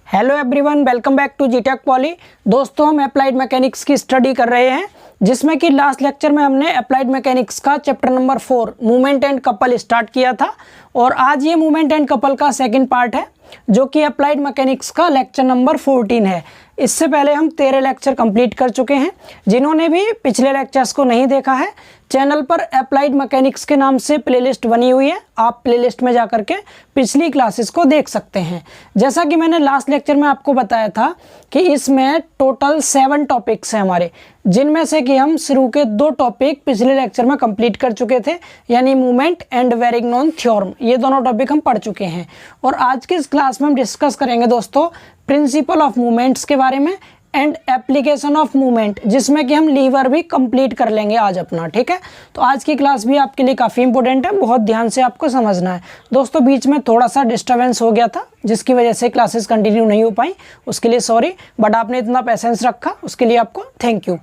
Hello everyone, welcome back to जीटेक Poly. दोस्तों, हम अप्लाइड मैकेनिक्स की स्टडी कर रहे हैं, जिसमें कि लास्ट लेक्चर में हमने अप्लाइड मैकेनिक्स का chapter number 4 movement and couple start किया था। और आज ये मूवमेंट एंड कपल का सेकंड पार्ट है, जो कि अप्लाइड मैकेनिक्स का लेक्चर नंबर 14 है। इससे पहले हम 13 लेक्चर कंप्लीट कर चुके हैं। जिन्होंने भी पिछले लेक्चर्स को नहीं देखा है, चैनल पर अप्लाइड मैकेनिक्स के नाम से प्लेलिस्ट बनी हुई है, आप प्लेलिस्ट में जाकर के पिछली क्लासेस को देख सकते हैं। जैसा कि मैंने लास्ट लेक्चर में आपको बताया था कि इसमें टोटल 7 टॉपिक्स हैं हमारे, जिनमें से कि हम शुरू के 2 टॉपिक पिछले लेक्चर में कंप्लीट कर चुके थे, यानी मूवमेंट एंड वेरिग्नॉन थ्योरम। ये दोनों टॉपिक हम पढ़ चुके हैं। और आज की इस क्लास में हम डिस्कस करेंगे दोस्तों प्रिंसिपल ऑफ मूवमेंट्स के बारे में एंड एप्लीकेशन ऑफ मूवमेंट, जिसमें कि हम लीवर भी कंप्लीट कर लेंगे आज अपना। ठीक है, तो आज की क्लास भी आपके लिए काफ़ी इंपॉर्टेंट है, बहुत ध्यान से आपको समझना है। दोस्तों, बीच में थोड़ा सा डिस्टर्बेंस हो गया था, जिसकी वजह से क्लासेस कंटिन्यू नहीं हो पाई, उसके लिए सॉरी, बट आपने इतना पेशेंस रखा, उसके लिए आपको थैंक यू।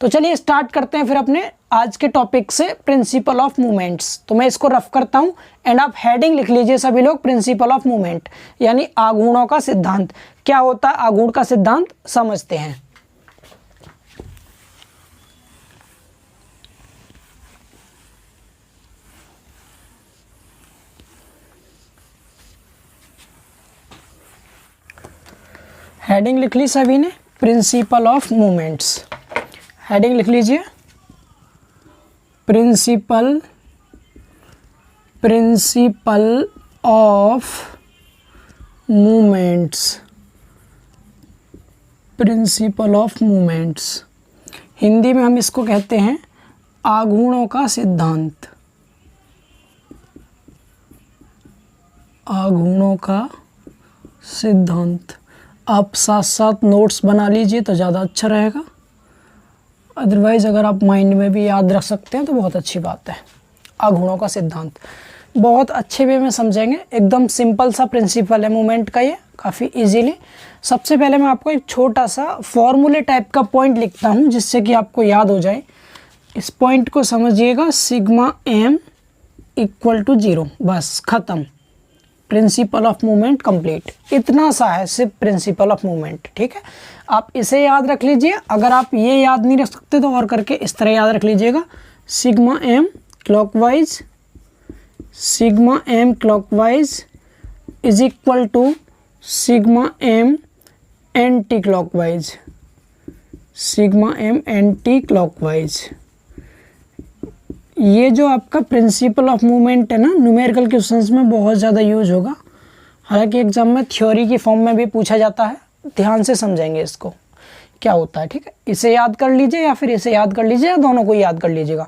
तो चलिए स्टार्ट करते हैं फिर अपने आज के टॉपिक से, प्रिंसिपल ऑफ मूवमेंट्स। तो मैं इसको रफ करता हूं एंड आप हेडिंग लिख लीजिए सभी लोग, प्रिंसिपल ऑफ मूवमेंट, यानी आघूर्णों का सिद्धांत। क्या होता है आघूर्ण का सिद्धांत, समझते हैं। हेडिंग लिख ली सभी ने, प्रिंसिपल ऑफ मूवमेंट्स। हेडिंग लिख लीजिए, principle of movements. Principle of movements, Hindi में हम इसको कहते हैं आघूर्णों का सिद्धांत। आघूर्णों का सिद्धांत। आप साथ साथ नोट्स बना लीजिए तो ज़्यादा अच्छा रहेगा, अदरवाइज़ अगर आप माइंड में भी याद रख सकते हैं तो बहुत अच्छी बात है। आघूर्णों का सिद्धांत बहुत अच्छे वे में समझेंगे, एकदम सिंपल सा प्रिंसिपल है मूवमेंट का, ये काफ़ी इजीली। सबसे पहले मैं आपको एक छोटा सा फॉर्मूले टाइप का पॉइंट लिखता हूँ, जिससे कि आपको याद हो जाए। इस पॉइंट को समझिएगा, सिग्मा m इक्वल टू 0, बस ख़त्म, प्रिंसिपल ऑफ मूवमेंट कंप्लीट। इतना सा है सिर्फ प्रिंसिपल ऑफ मूवमेंट। ठीक है, आप इसे याद रख लीजिए। अगर आप ये याद नहीं रख सकते तो और करके इस तरह याद रख लीजिएगा, sigma m clockwise, sigma m clockwise is equal to sigma m anti clockwise, sigma m anti clockwise. ये जो आपका प्रिंसिपल ऑफ मूवमेंट है ना, न्यूमेरिकल क्वेश्चंस में बहुत ज़्यादा यूज होगा, हालांकि एग्जाम में थ्योरी की फॉर्म में भी पूछा जाता है। ध्यान से समझेंगे इसको क्या होता है। ठीक है, इसे याद कर लीजिए या फिर इसे याद कर लीजिए, या दोनों को याद कर लीजिएगा।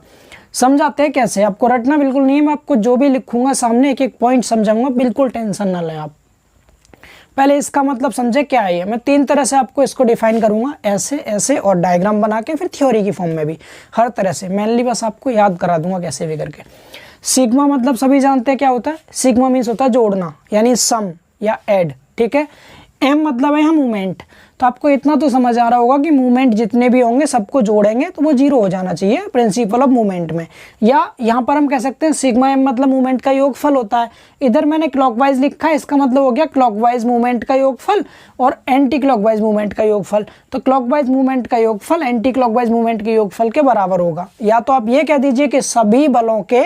समझाते हैं कैसे, आपको रटना बिल्कुल नहीं है, मैं आपको जो भी लिखूंगा सामने एक एक पॉइंट समझाऊंगा, बिल्कुल टेंशन ना लें आप। पहले इसका मतलब समझे क्या है ये। मैं 3 तरह से आपको इसको डिफाइन करूंगा, ऐसे ऐसे और डायग्राम बना के, फिर थ्योरी की फॉर्म में भी, हर तरह से। मेनली बस आपको याद करा दूंगा कैसे भी करके। सिग्मा मतलब सभी जानते हैं क्या होता है, सिग्मा मीन्स होता है जोड़ना, यानी सम या ऐड। ठीक है, एम मतलब है हम मूवमेंट। तो आपको इतना तो समझ आ रहा होगा कि मूवमेंट जितने भी होंगे सबको जोड़ेंगे तो वो 0 हो जाना चाहिए प्रिंसिपल ऑफ मूवमेंट में। या यहाँ पर हम कह सकते हैं सिग्मा एम मतलब मूवमेंट का योगफल होता है। इधर मैंने क्लॉकवाइज लिखा है, इसका मतलब हो गया क्लॉकवाइज मूवमेंट का योगफल और एंटी क्लॉकवाइज मूवमेंट का योगफल। तो क्लॉकवाइज मूवमेंट का योगफल एंटी क्लॉकवाइज मूवमेंट के योगफल के बराबर होगा। या तो आप ये कह दीजिए कि सभी बलों के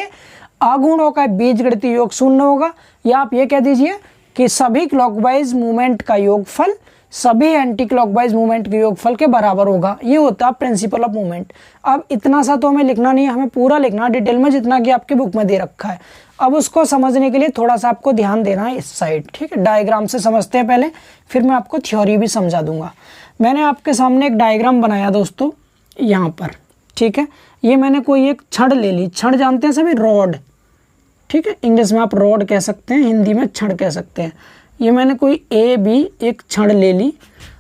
आघूर्णों का बीजगणितीय योग 0 होगा, या आप ये कह दीजिए कि सभी क्लॉकवाइज मूवमेंट का योगफल सभी एंटी क्लॉकवाइज मूवमेंट के योगफल के बराबर होगा। ये होता है प्रिंसिपल ऑफ मूवमेंट। अब इतना सा तो हमें लिखना नहीं है, हमें पूरा लिखना डिटेल में, जितना कि आपके बुक में दे रखा है। अब उसको समझने के लिए थोड़ा सा आपको ध्यान देना है इस साइड। ठीक है, डायग्राम से समझते हैं पहले, फिर मैं आपको थ्योरी भी समझा दूंगा। मैंने आपके सामने एक डायग्राम बनाया दोस्तों यहाँ पर। ठीक है, ये मैंने कोई एक छड़ ले ली, छड़ जानते हैं सभी, रॉड। ठीक है, इंग्लिश में आप रॉड कह सकते हैं, हिंदी में छड़ कह सकते हैं। ये मैंने कोई ए बी एक छड़ ले ली,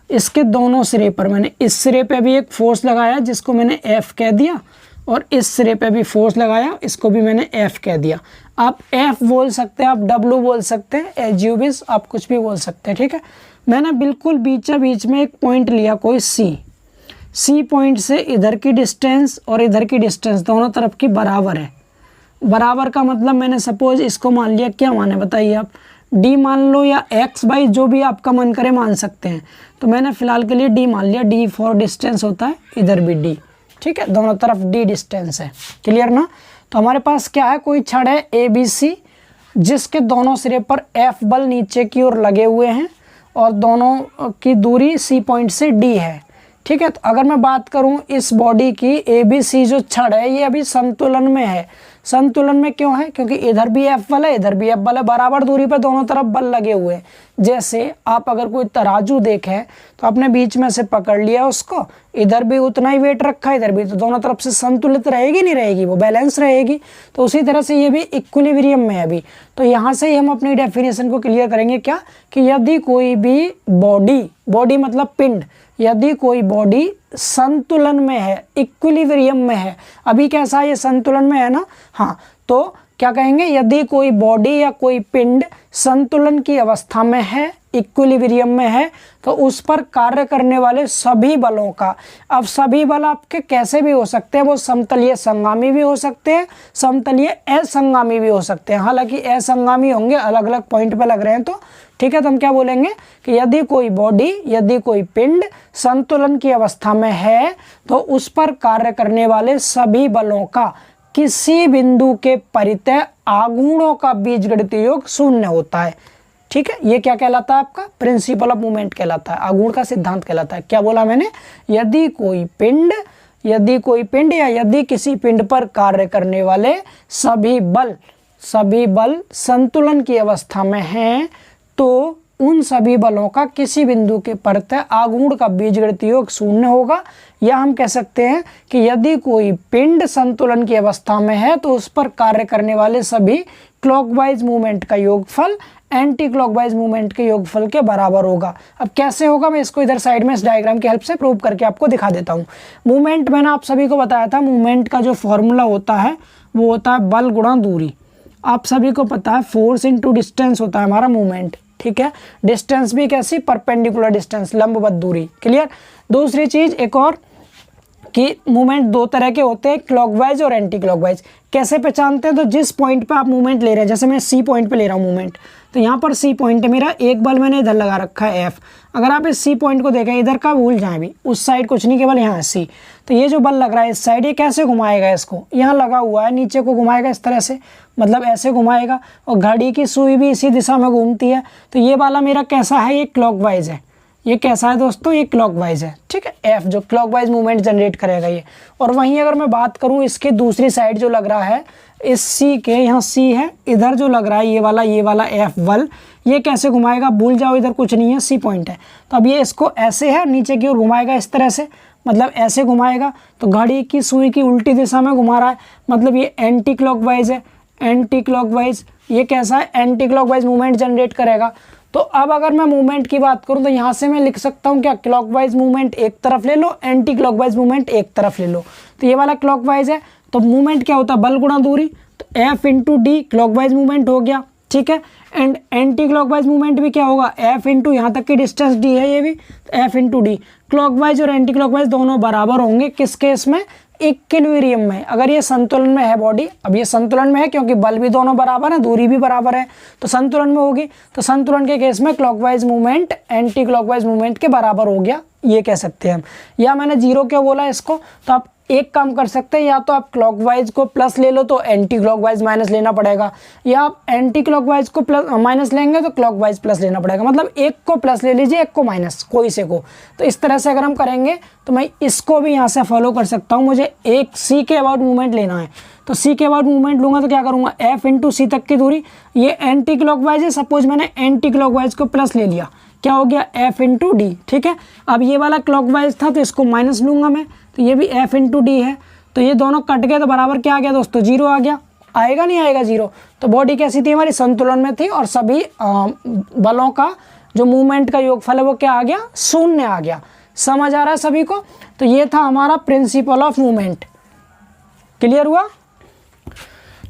इसके दोनों सिरे पर मैंने इस सिरे पे भी एक फोर्स लगाया, जिसको मैंने एफ कह दिया, और इस सिरे पे भी फोर्स लगाया, इसको भी मैंने एफ कह दिया। आप एफ बोल सकते हैं, आप डब्ल्यू बोल सकते हैं, एच यू विश, आप कुछ भी बोल सकते हैं। ठीक है, मैंने बिल्कुल बीचा बीच में एक पॉइंट लिया कोई सी पॉइंट से इधर की डिस्टेंस और इधर की डिस्टेंस दोनों तरफ की बराबर है। बराबर का मतलब मैंने सपोज इसको मान लिया, क्या माने बताइए आप, डी मान लो या एक्स बाई जो भी आपका मन करे मान सकते हैं। तो मैंने फिलहाल के लिए डी मान लिया, डी फॉर डिस्टेंस होता है, इधर भी डी, ठीक है, दोनों तरफ डी डिस्टेंस है, क्लियर ना। तो हमारे पास क्या है, कोई छड़ है ए बी सी जिसके दोनों सिरे पर एफ बल नीचे की ओर लगे हुए हैं और दोनों की दूरी सी पॉइंट से डी है, ठीक है। तो अगर मैं बात करूं इस बॉडी की, ए बी सी जो छड़ है ये अभी संतुलन में है। संतुलन में क्यों है, क्योंकि इधर भी एफ बल है, इधर भी एफ बल है, बराबर दूरी पर दोनों तरफ बल लगे हुए हैं। जैसे आप अगर कोई तराजू देखें तो आपने बीच में से पकड़ लिया उसको, इधर भी उतना ही वेट रखा है, इधर भी, तो दोनों तरफ से संतुलित रहेगी नहीं रहेगी, वो बैलेंस रहेगी। तो उसी तरह से ये भी इक्विलिब्रियम में है अभी। तो यहाँ से ही हम अपनी डेफिनेशन को क्लियर करेंगे क्या, कि यदि कोई भी बॉडी मतलब पिंड, यदि कोई बॉडी संतुलन में है, इक्विलिब्रियम में है, अभी कैसा है ये संतुलन में है ना, हाँ, तो क्या कहेंगे, यदि कोई बॉडी या कोई पिंड संतुलन की अवस्था में है, इक्विलिब्रियम में है, तो उस पर कार्य करने वाले सभी बलों का, अब सभी बल आपके कैसे भी हो सकते हैं, वो समतलीय संगामी भी हो सकते हैं, समतलीय असंगामी भी हो सकते हैं। हालांकि असंगामी होंगे, अलग अलग पॉइंट पे लग रहे हैं, तो ठीक है। तो हम क्या बोलेंगे कि यदि कोई बॉडी, यदि कोई पिंड संतुलन की अवस्था में है तो उस पर कार्य करने वाले सभी बलों का किसी बिंदु के परितः आघूर्णों का बीजगणितीय योग शून्य होता है, ठीक है। ये क्या कहलाता है, आपका प्रिंसिपल ऑफ मूवमेंट कहलाता है, आघूर्ण का सिद्धांत कहलाता है। क्या बोला मैंने, यदि कोई पिंड या यदि किसी पिंड पर कार्य करने वाले सभी बल संतुलन की अवस्था में हैं तो उन सभी बलों का किसी बिंदु के परितः आघूर्ण का बीजगणितीय योग शून्य होगा। या हम कह सकते हैं कि यदि कोई पिंड संतुलन की अवस्था में है तो उस पर कार्य करने वाले सभी क्लॉकवाइज मूवमेंट का योगफल एंटी क्लॉकवाइज मूवमेंट के योगफल के बराबर होगा। अब कैसे होगा, मैं इसको इधर साइड में इस डायग्राम की हेल्प से प्रूव करके आपको दिखा देता हूँ। मूवमेंट मैंने आप सभी को बताया था, मूवमेंट का जो फॉर्मूला होता है वो होता है बल गुणा दूरी। आप सभी को पता है फोर्स इंटू डिस्टेंस होता है हमारा मूवमेंट, ठीक है। डिस्टेंस भी कैसी, परपेंडिकुलर डिस्टेंस, लंबवत दूरी, क्लियर। दूसरी चीज एक और कि मूवमेंट दो तरह के होते हैं, क्लॉकवाइज और एंटी क्लॉकवाइज। कैसे पहचानते हैं, तो जिस पॉइंट पे आप मूवमेंट ले रहे हैं, जैसे मैं सी पॉइंट पे ले रहा हूँ मूवमेंट, तो यहाँ पर सी पॉइंट है मेरा, एक बल मैंने इधर लगा रखा है एफ। अगर आप इस सी पॉइंट को देखें, इधर का भूल जाए भी, उस साइड कुछ नहीं, केवल यहाँ सी। तो ये जो बल लग रहा है इस साइड, ये कैसे घुमाएगा इसको, यहाँ लगा हुआ है, नीचे को घुमाएगा इस तरह से, मतलब ऐसे घुमाएगा। और घड़ी की सुई भी इसी दिशा में घूमती है। तो ये वाला मेरा कैसा है, ये क्लॉकवाइज है। ये कैसा है दोस्तों, ये क्लॉकवाइज है, ठीक है। एफ जो क्लॉकवाइज मूवमेंट जनरेट करेगा ये। और वहीं अगर मैं बात करूँ इसके दूसरी साइड जो लग रहा है, इस सी के, यहाँ सी है, इधर जो लग रहा है ये वाला एफ बल, ये कैसे घुमाएगा, भूल जाओ, इधर कुछ नहीं है, सी पॉइंट है। तो अब ये इसको ऐसे है, नीचे की ओर घुमाएगा इस तरह से, मतलब ऐसे घुमाएगा। तो घड़ी की सुई की उल्टी दिशा में घुमा रहा है, मतलब ये एंटी क्लॉकवाइज है। एंटी क्लॉकवाइज ये कैसा है, एंटी क्लॉकवाइज मूवमेंट जनरेट करेगा। तो अब अगर मैं मूवमेंट की बात करूं तो यहाँ से मैं लिख सकता हूँ क्या, क्लॉकवाइज मूवमेंट एक तरफ ले लो, एंटी क्लॉकवाइज मूवमेंट एक तरफ ले लो। तो ये वाला क्लॉकवाइज है, तो मूवमेंट क्या होता है, बल गुणा दूरी। तो F into D clockwise movement हो गया, ठीक है। एंड एंटी क्लॉकवाइज मूवमेंट भी क्या होगा, एफ इंटू यहाँ तक की डिस्टेंस डी है ये भी, तो एफ इंटू डी। क्लॉकवाइज और एंटी क्लॉकवाइज दोनों बराबर होंगे, किस केस में, इक्विलिब्रियम में। अगर ये संतुलन में है बॉडी, अब ये संतुलन में है क्योंकि बल भी दोनों बराबर है, दूरी भी बराबर है, तो संतुलन में होगी। तो संतुलन के केस में clockwise movement anti clockwise movement के बराबर हो गया, ये कह सकते हैं हम। या मैंने जीरो क्यों बोला इसको, तो आप एक काम कर सकते हैं, या तो आप क्लॉकवाइज को प्लस ले लो तो एंटी क्लॉकवाइज माइनस लेना पड़ेगा, या आप एंटी क्लॉकवाइज को प्लस माइनस लेंगे तो क्लॉकवाइज प्लस लेना पड़ेगा। मतलब एक को प्लस ले लीजिए, एक को माइनस, कोई से को। तो इस तरह से अगर हम करेंगे तो मैं इसको भी यहाँ से फॉलो कर सकता हूँ। मुझे एक सी के अबाउट मूवमेंट लेना है, तो सी के अबाउट मूवमेंट लूँगा तो क्या करूँगा, एफ इंटू सी तक की दूरी, ये एंटी क्लॉकवाइज है, सपोज मैंने एंटी क्लॉकवाइज को प्लस ले लिया, क्या हो गया, एफ इंटू डी, ठीक है। अब ये वाला क्लॉकवाइज था तो इसको माइनस लूँगा मैं, तो ये भी एफ इंटू डी है। तो ये दोनों कट गए तो बराबर क्या आ गया दोस्तों, जीरो आ गया। आएगा नहीं आएगा जीरो। तो बॉडी कैसी थी हमारी, संतुलन में थी, और सभी बलों का जो मूवमेंट का योगफल है वो क्या आ गया, शून्य आ गया। समझ आ रहा है सभी को। तो ये था हमारा प्रिंसिपल ऑफ मूवमेंट। क्लियर हुआ,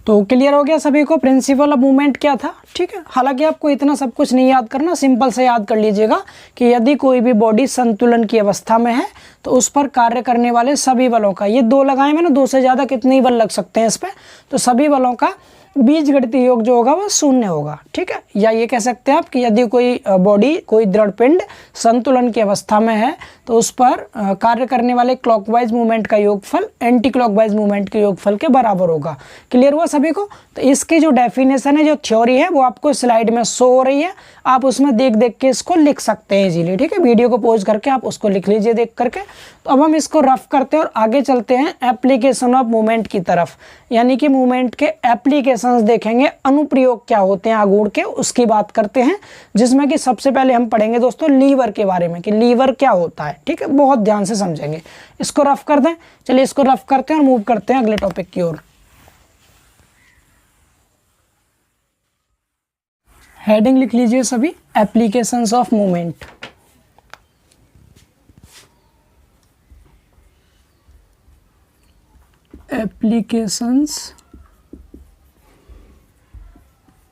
तो क्लियर हो गया सभी को प्रिंसिपल ऑफ मूवमेंट क्या था, ठीक है। हालांकि आपको इतना सब कुछ नहीं याद करना, सिंपल से याद कर लीजिएगा कि यदि कोई भी बॉडी संतुलन की अवस्था में है तो उस पर कार्य करने वाले सभी बलों का, ये दो लगाए मैंने, दो से ज़्यादा कितने ही बल लग सकते हैं इस पर, तो सभी बलों का बीजगणितीय योग जो होगा वो शून्य होगा, ठीक है। या ये कह सकते हैं आप कि यदि कोई बॉडी, कोई दृढ़ पिंड संतुलन की अवस्था में है तो उस पर कार्य करने वाले क्लॉकवाइज मूवमेंट का योगफल एंटी क्लॉकवाइज मूवमेंट के योगफल के बराबर होगा। क्लियर हुआ सभी को? तो इसकी जो डेफिनेशन है, जो थ्योरी है, वो आपको स्लाइड में शो हो रही है, आप उसमें देख देख के इसको लिख सकते हैं इजीली, ठीक है। वीडियो को पॉज करके आप उसको लिख लीजिए देख करके। तो अब हम इसको रफ करते हैं और आगे चलते हैं एप्लीकेशन ऑफ मूवमेंट की तरफ, यानी कि मूवमेंट के एप्लीकेशंस देखेंगे, अनुप्रयोग क्या होते हैं आघूर्ण के, उसकी बात करते हैं। जिसमें कि सबसे पहले हम पढ़ेंगे दोस्तों लीवर के बारे में कि लीवर क्या होता है, ठीक है। बहुत ध्यान से समझेंगे। इसको रफ कर दें। चलिए इसको रफ करते हैं और मूव करते हैं अगले टॉपिक की ओर। हेडिंग लिख लीजिए सभी, applications of movement. Applications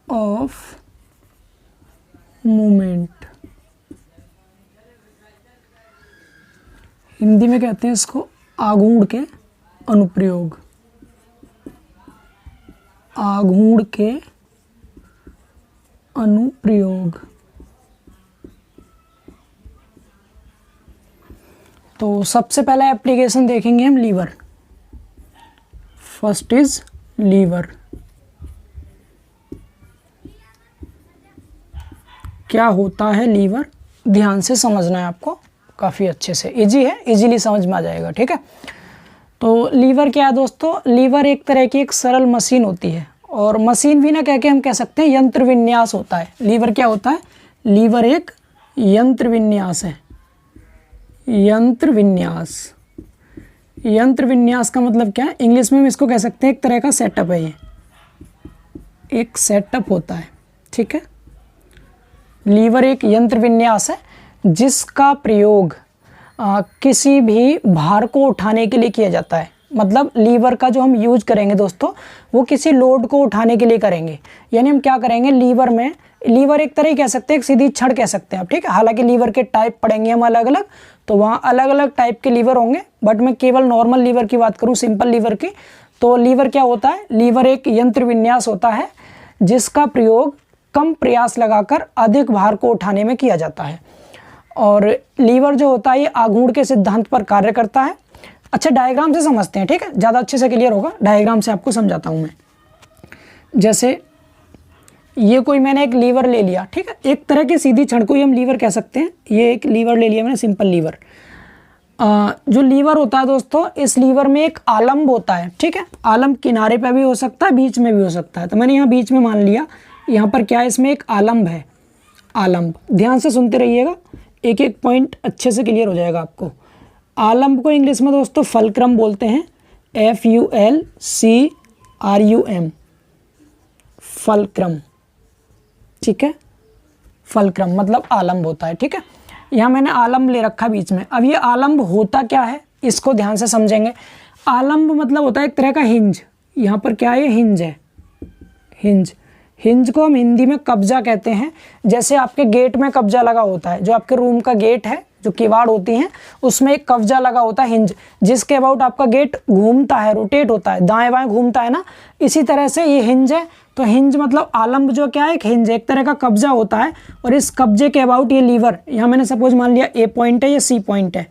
of movement, Hindi में कहते हैं इसको आघूर्ण के अनुप्रयोग। आघूर्ण के अनुप्रयोग। तो सबसे पहला एप्लीकेशन देखेंगे हम लीवर। First is liver. क्या होता है लीवर, ध्यान से समझना है आपको, काफ़ी अच्छे से, इजी है, इजीली समझ में आ जाएगा, ठीक है। तो लीवर क्या है दोस्तों? लीवर एक तरह की एक सरल मशीन होती है, और मशीन भी ना कह के हम कह सकते हैं यंत्र विन्यास होता है। लीवर क्या होता है? लीवर एक यंत्र विन्यास है। यंत्र विन्यास। यंत्र विन्यास का मतलब क्या है? इंग्लिश में हम इसको कह सकते हैं एक तरह का सेटअप है, ये एक सेटअप होता है, ठीक है। लीवर एक यंत्र विन्यास है जिसका प्रयोग किसी भी भार को उठाने के लिए किया जाता है। मतलब लीवर का जो हम यूज करेंगे दोस्तों, वो किसी लोड को उठाने के लिए करेंगे। यानी हम क्या करेंगे, लीवर में, लीवर एक तरह ही कह सकते हैं, एक सीधी छड़ कह सकते हैं आप, ठीक है। हालांकि लीवर के टाइप पढ़ेंगे हम अलग अलग, तो वहाँ अलग अलग टाइप के लीवर होंगे, बट मैं केवल नॉर्मल लीवर की बात करूँ, सिंपल लीवर की। तो लीवर क्या होता है? लीवर एक यंत्र विन्यास होता है जिसका प्रयोग कम प्रयास लगाकर अधिक भार को उठाने में किया जाता है। और लीवर जो होता है ये आघूर्ण के सिद्धांत पर कार्य करता है। अच्छा, डायग्राम से समझते हैं, ठीक है, ज़्यादा अच्छे से क्लियर होगा। डायग्राम से आपको समझाता हूँ मैं। जैसे ये कोई मैंने एक लीवर ले लिया, ठीक है, एक तरह की सीधी छड़ को ही हम लीवर कह सकते हैं। ये एक लीवर ले लिया मैंने, सिंपल लीवर। जो लीवर होता है दोस्तों, इस लीवर में एक आलम्ब होता है, ठीक है। आलम्ब किनारे पे भी हो सकता है, बीच में भी हो सकता है। तो मैंने यहाँ बीच में मान लिया। यहाँ पर क्या है, इसमें एक आलम्ब है। आलम्ब, ध्यान से सुनते रहिएगा, एक एक पॉइंट अच्छे से क्लियर हो जाएगा आपको। आलम्ब को इंग्लिश में दोस्तों फलक्रम बोलते हैं, FULCRUM, फलक्रम, ठीक है। फलक्रम मतलब आलम्ब होता है, ठीक है। यहाँ मैंने आलम्ब ले रखा बीच में। अब ये आलम्ब होता क्या है, इसको ध्यान से समझेंगे। आलम्ब मतलब होता है एक तरह का हिंज। यहाँ पर क्या है, हिंज है, हिंज। हिंज को हम हिंदी में कब्जा कहते हैं। जैसे आपके गेट में कब्जा लगा होता है, जो आपके रूम का गेट है, जो किवाड़ होती हैं, उसमें एक कब्जा लगा होता है, हिंज, जिसके अबाउट आपका गेट घूमता है, रोटेट होता है, दाएं बाएं घूमता है ना। इसी तरह से ये हिंज है। तो हिंज मतलब आलम्ब जो क्या है, एक हिंज, एक तरह का कब्जा होता है। और इस कब्जे के अबाउट ये लीवर, यहाँ मैंने सपोज मान लिया A पॉइंट है, ये C पॉइंट है,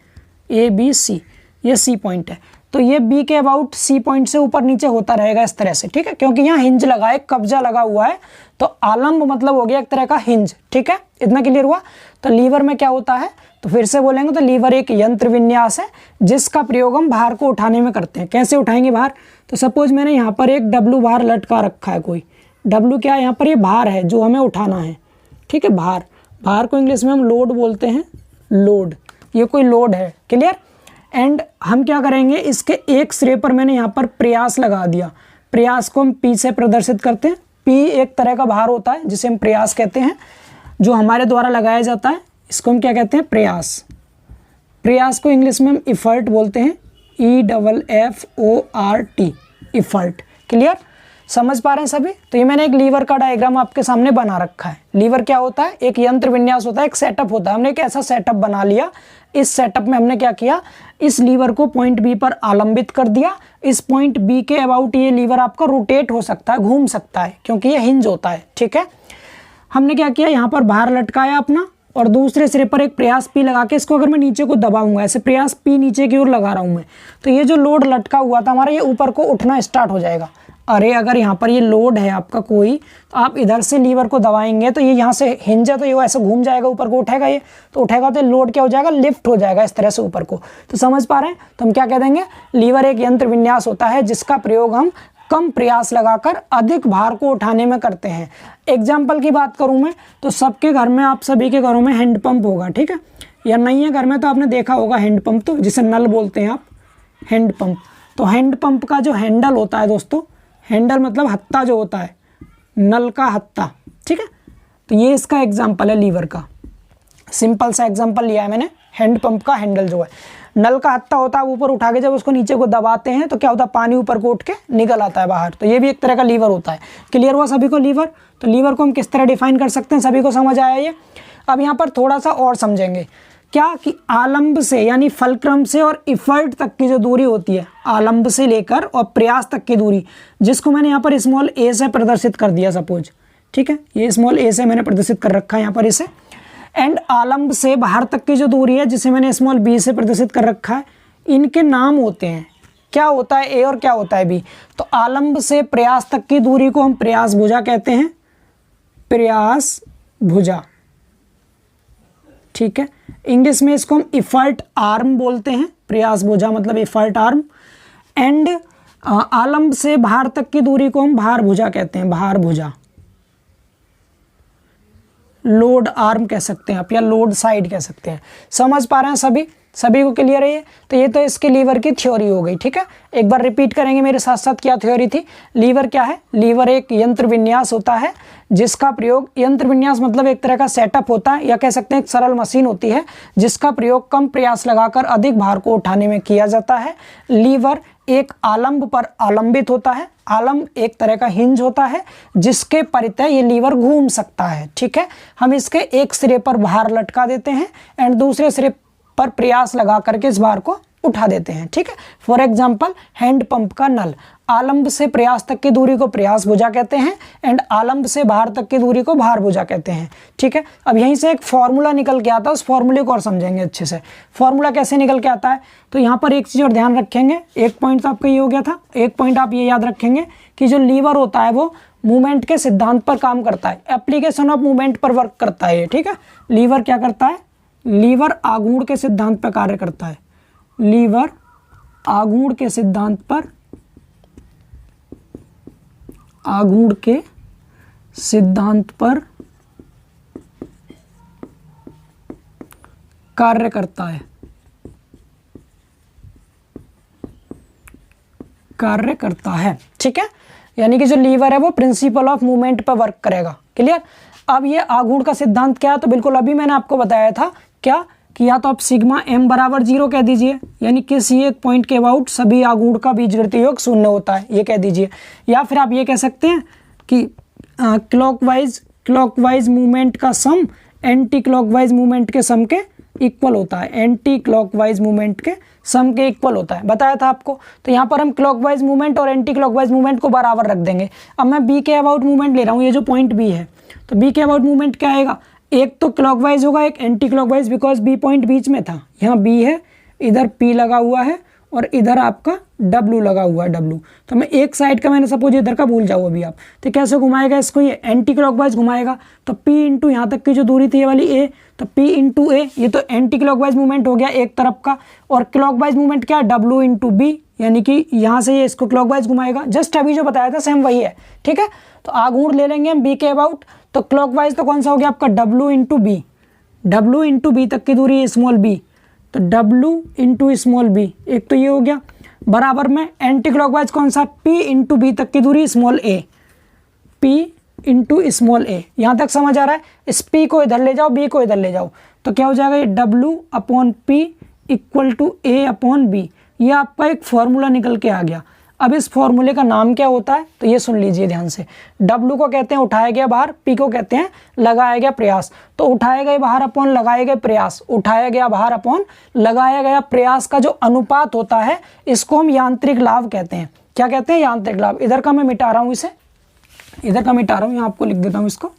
ABC, ये C पॉइंट है। तो ये B के अबाउट C पॉइंट से ऊपर नीचे होता रहेगा इस तरह से, ठीक है, क्योंकि यहाँ हिंज लगा है, कब्जा लगा हुआ है। तो आलम्ब मतलब हो गया एक तरह का हिंज, ठीक है। इतना क्लियर हुआ? तो लीवर में क्या होता है, तो फिर से बोलेंगे तो लीवर एक यंत्र विन्यास है जिसका प्रयोग हम भार को उठाने में करते हैं। कैसे उठाएंगे भार? तो सपोज मैंने यहाँ पर एक W भार लटका रखा है, कोई W क्या है, यहाँ पर ये भार है जो हमें उठाना है, ठीक है। भार, भार को इंग्लिश में हम लोड बोलते हैं, लोड। ये कोई लोड है, क्लियर। एंड हम क्या करेंगे, इसके एक सिरे पर मैंने यहाँ पर प्रयास लगा दिया। प्रयास को हम P से प्रदर्शित करते हैं। P एक तरह का भार होता है जिसे हम प्रयास कहते हैं, जो हमारे द्वारा लगाया जाता है। इसको हम क्या कहते हैं, प्रयास। प्रयास को इंग्लिश में हम इफर्ट बोलते हैं, EFFORT, इफर्ट, क्लियर। समझ पा रहे हैं सभी? तो ये मैंने एक लीवर का डायग्राम आपके सामने बना रखा है। लीवर क्या होता है? एक यंत्र विन्यास होता है, एक सेटअप होता है। हमने एक ऐसा सेटअप बना लिया, इस सेटअप में हमने क्या किया, इस लीवर को पॉइंट बी पर आलंबित कर दिया। इस पॉइंट बी के अबाउट ये लीवर आपका रोटेट हो सकता है, घूम सकता है, क्योंकि ये हिंज होता है। ठीक है, हमने क्या किया, यहाँ पर बाहर लटकाया अपना, और दूसरे सिरे पर एक प्रयास पी लगा के इसको अगर मैं नीचे को दबाऊंगा, ऐसे प्रयास पी नीचे की ओर लगा रहा हूं मैं, तो ये जो लोड लटका हुआ था हमारा, ये ऊपर को उठना स्टार्ट हो जाएगा। अरे अगर यहाँ पर ये लोड है आपका कोई, तो आप इधर से लीवर को दबाएंगे तो ये यहाँ से हिंज है, तो ये ऐसे घूम जाएगा, ऊपर को उठेगा, ये तो उठेगा तो लोड क्या हो जाएगा, लिफ्ट हो जाएगा इस तरह से ऊपर को। तो समझ पा रहे हैं? तो हम क्या कह देंगे, लीवर एक यंत्र विन्यास होता है जिसका प्रयोग हम कम प्रयास लगाकर अधिक भार को उठाने में करते हैं। एग्जाम्पल की बात करूं मैं, तो सबके घर में, आप सभी के घरों में हैंड पंप होगा। ठीक है, या नहीं है घर में तो आपने देखा होगा हैंड पंप, तो जिसे नल बोलते हैं आप, हैंड पंप। तो हैंड पंप का जो हैंडल होता है दोस्तों, हैंडल मतलब हत्ता जो होता है, नल का हत्ता। ठीक है, तो ये इसका एग्जाम्पल है लीवर का। सिंपल सा एग्जाम्पल लिया है मैंने, हैंड पंप का हैंडल जो है, नल का हत्ता होता है, ऊपर उठा के जब उसको नीचे को दबाते हैं तो क्या होता है, पानी ऊपर को उठ के निकल आता है बाहर। तो ये भी एक तरह का लीवर होता है। क्लियर हुआ सभी को लीवर? तो लीवर को हम किस तरह डिफाइन कर सकते हैं, सभी को समझ आया ये? अब यहाँ पर थोड़ा सा और समझेंगे, क्या कि आलंब से यानी फलक्रम से और इफर्ट तक की जो दूरी होती है, आलंब से लेकर और प्रयास तक की दूरी, जिसको मैंने यहाँ पर स्मॉल ए से प्रदर्शित कर दिया सपोज। ठीक है, ये स्मॉल ए से मैंने प्रदर्शित कर रखा है यहाँ पर इसे। एंड आलंब से बाहर तक की जो दूरी है, जिसे मैंने स्मॉल बी से प्रदर्शित कर रखा है, इनके नाम होते हैं, क्या होता है ए और क्या होता है बी। तो आलंब से प्रयास तक की दूरी को हम प्रयास भुजा कहते हैं, प्रयास भुजा। ठीक है, इंग्लिश में इसको हम इफर्ट आर्म बोलते हैं, प्रयास भुजा मतलब इफर्ट आर्म। एंड आलंब से भार तक की दूरी को हम भार भुजा कहते हैं, भार भुजा, लोड आर्म कह सकते हैं आप, या लोड साइड कह सकते हैं। समझ पा रहे हैं सभी? सभी को क्लियर है ये? तो ये तो इसके लीवर की थ्योरी हो गई। ठीक है, एक बार रिपीट करेंगे मेरे साथ साथ, क्या थ्योरी थी। लीवर क्या है? लीवर एक यंत्र विन्यास होता है जिसका प्रयोग, यंत्र विन्यास मतलब एक तरह का सेटअप होता है, या कह सकते हैं एक सरल मशीन होती है जिसका प्रयोग कम प्रयास लगाकर अधिक भार को उठाने में किया जाता है। लीवर एक आलंब पर आलंबित होता है, आलंब एक तरह का हिंज होता है जिसके परितः ये लीवर घूम सकता है। ठीक है, हम इसके एक सिरे पर भार लटका देते हैं एंड दूसरे सिरे पर प्रयास लगा करके इस भार को उठा देते हैं। ठीक है, फॉर एग्जांपल हैंड पंप का नल, आलंब से प्रयास तक की दूरी को प्रयास भुजा कहते हैं एंड आलंब से भार तक की दूरी को भार भुजा कहते हैं। ठीक है, अब यहीं से एक फॉर्मूला निकल के आता है, उस फॉर्मूले को और समझेंगे अच्छे से। फॉर्मूला कैसे निकल के आता है, तो यहाँ पर एक चीज़ और ध्यान रखेंगे, एक पॉइंट तो आपका ये हो गया था, एक पॉइंट आप ये याद रखेंगे कि जो लीवर होता है वो मूवमेंट के सिद्धांत पर काम करता है, एप्लीकेशन ऑफ मूवमेंट पर वर्क करता है। ठीक है, लीवर क्या करता है, लीवर आघूर्ण के सिद्धांत पर कार्य करता है, लीवर आघूर्ण के सिद्धांत पर, आघूर्ण के सिद्धांत पर कार्य करता है, कार्य करता है। ठीक है, यानी कि जो लीवर है वो प्रिंसिपल ऑफ मूवमेंट पर वर्क करेगा। क्लियर? अब ये आघूर्ण का सिद्धांत क्या है, तो बिल्कुल अभी मैंने आपको बताया था क्या, कि या तो आप सिग्मा m बराबर 0 कह दीजिए, यानी किसी एक पॉइंट के अबाउट सभी आघूर्ण का बीजगणितीय योग 0 होता है, ये कह दीजिए। या फिर आप ये कह सकते हैं कि क्लॉकवाइज मूवमेंट का सम एंटी क्लॉकवाइज मूवमेंट के सम के इक्वल होता है, एंटी क्लॉकवाइज मूवमेंट के सम के इक्वल होता है, बताया था आपको। तो यहाँ पर हम क्लॉकवाइज मूवमेंट और एंटी क्लॉकवाइज मूवमेंट को बराबर रख देंगे। अब मैं बी के अबाउट मूवमेंट ले रहा हूँ, ये जो पॉइंट बी है, तो बी के अबाउट मूवमेंट क्या आएगा, एक तो क्लॉकवाइज होगा, एक anti clockwise, because B point बीच में था, यहाँ बी है, इधर पी लगा हुआ है और इधर आपका डब्लू लगा हुआ है, डब्लू। तो मैं एक साइड का, मैंने सपोज इधर का भूल जाओ अभी आप, तो कैसे घुमाएगा इसको, ये एंटी क्लॉकवाइज घुमाएगा। तो पी इंटू यहाँ तक की जो दूरी थी ये वाली ए, तो पी इंटू ए, ये तो एंटी क्लॉकवाइज मूवमेंट हो गया एक तरफ का, और क्लॉकवाइज मूवमेंट क्या है, डब्लू इंटू बी, यानी कि यहाँ से ये इसको क्लॉकवाइज घुमाएगा। जस्ट अभी जो बताया था सेम वही है। ठीक है, तो आघूर्ण ले लेंगे हम बी के अबाउट, तो क्लॉकवाइज तो कौन सा हो गया आपका, W into B, W into B तक की दूरी स्मॉल बी, तो डब्लू इंटू स्मॉल बी, एक तो ये हो गया। बराबर में एंटी क्लॉकवाइज कौन सा, पी इंटू बी तक की दूरी स्मॉल ए, पी इंटू स्मॉल ए। यहाँ तक समझ आ रहा है? इस पी को इधर ले जाओ, बी को इधर ले जाओ, तो क्या हो जाएगा, ये W upon P equal to A upon B. ये आपका एक फॉर्मूला निकल के आ गया। अब इस फॉर्मूले का नाम क्या होता है, तो ये सुन लीजिए ध्यान से। W को कहते हैं उठाया गया भार, P को कहते हैं लगाया गया प्रयास। तो उठाया गया भार अपॉन लगाए गए प्रयास, उठाया गया भार अपॉन लगाया गया प्रयास का जो अनुपात होता है इसको हम यांत्रिक लाभ कहते हैं। क्या कहते हैं? यांत्रिक लाभ। इधर का मैं मिटा रहा हूं, इसे इधर का मिटा रहा हूं, यहां आपको लिख देता हूं इसको,